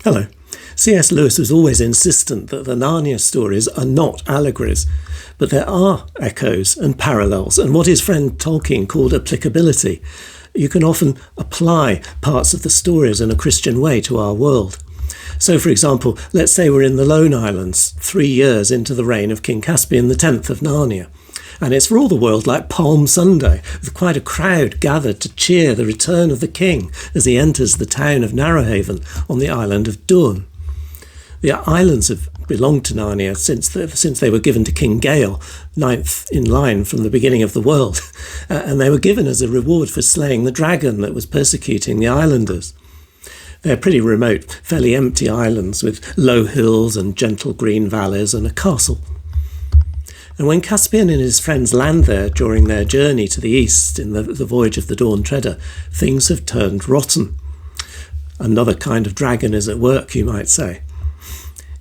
Hello. C.S. Lewis was always insistent that the Narnia stories are not allegories, but there are echoes and parallels, and what his friend Tolkien called applicability. You can often apply parts of the stories in a Christian way to our world. So, for example, let's say we're in the Lone Islands, 3 years into the reign of King Caspian, the 10th of Narnia. And it's for all the world like Palm Sunday, with quite a crowd gathered to cheer the return of the king as he enters the town of Narrowhaven on the island of Doon. The islands have belonged to Narnia since they were given to King Gael, ninth in line from the beginning of the world, and they were given as a reward for slaying the dragon that was persecuting the islanders. They're pretty remote, fairly empty islands with low hills and gentle green valleys and a castle. And when Caspian and his friends land there during their journey to the east in the voyage of the Dawn Treader, things have turned rotten. Another kind of dragon is at work, you might say.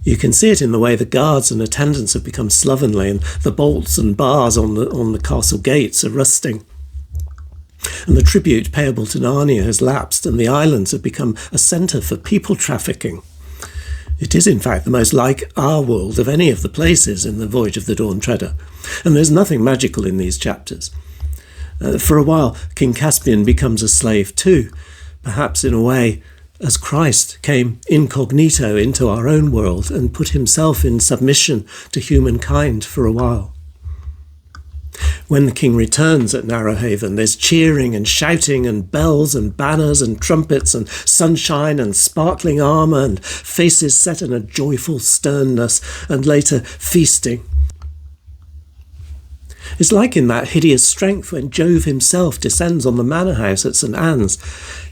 You can see it in the way the guards and attendants have become slovenly, and the bolts and bars on the castle gates are rusting. And the tribute payable to Narnia has lapsed, and the islands have become a centre for people trafficking. It is, in fact, the most like our world of any of the places in the Voyage of the Dawn Treader. And there's nothing magical in these chapters. For a while, King Caspian becomes a slave too, perhaps in a way as Christ came incognito into our own world and put himself in submission to humankind for a while. When the king returns at Narrowhaven, there's cheering and shouting and bells and banners and trumpets and sunshine and sparkling armour and faces set in a joyful sternness and later feasting. It's like in that hideous strength when Jove himself descends on the manor house at St. Anne's.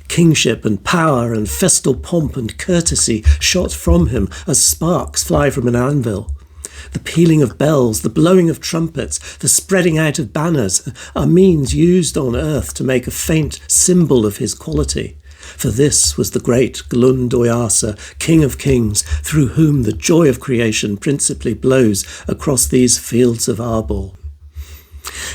Kingship and power and festal pomp and courtesy shot from him as sparks fly from an anvil. The pealing of bells, the blowing of trumpets, the spreading out of banners are means used on earth to make a faint symbol of his quality. For this was the great Glun Doyasa, King of Kings, through whom the joy of creation principally blows across these fields of Arbor.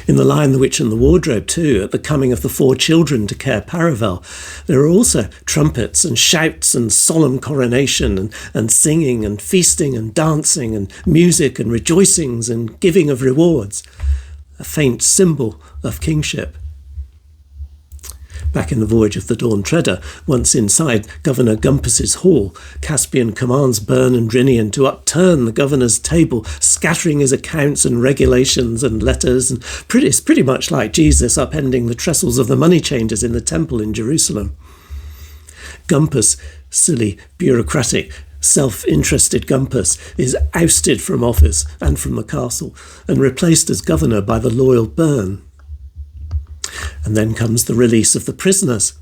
In The Lion, the Witch and the Wardrobe too, at the coming of the 4 children to Cair Paravel, there are also trumpets and shouts and solemn coronation and singing and feasting and dancing and music and rejoicings and giving of rewards, a faint symbol of kingship. Back in the Voyage of the Dawn Treader, once inside Governor Gumpus's hall, Caspian commands Bern and Drinian to upturn the governor's table, scattering his accounts and regulations and letters, and it's pretty much like Jesus upending the trestles of the money changers in the temple in Jerusalem. Gumpus, silly, bureaucratic, self-interested Gumpus, is ousted from office and from the castle, and replaced as governor by the loyal Bern. And then comes the release of the prisoners,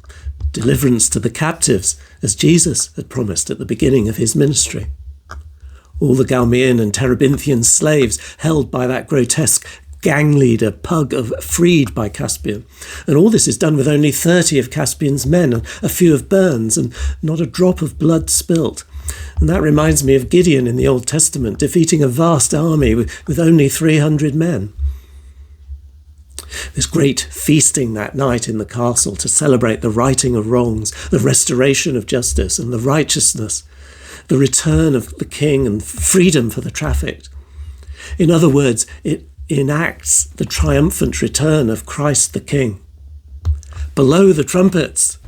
deliverance to the captives, as Jesus had promised at the beginning of his ministry. All the Galmean and Terebinthian slaves held by that grotesque gang leader Pug freed by Caspian. And all this is done with only 30 of Caspian's men and a few of Bern's, and not a drop of blood spilt. And that reminds me of Gideon in the Old Testament, defeating a vast army with only 300 men. There's great feasting that night in the castle to celebrate the righting of wrongs, the restoration of justice and the righteousness, the return of the king and freedom for the trafficked. In other words, it enacts the triumphant return of Christ the King. Below the trumpets,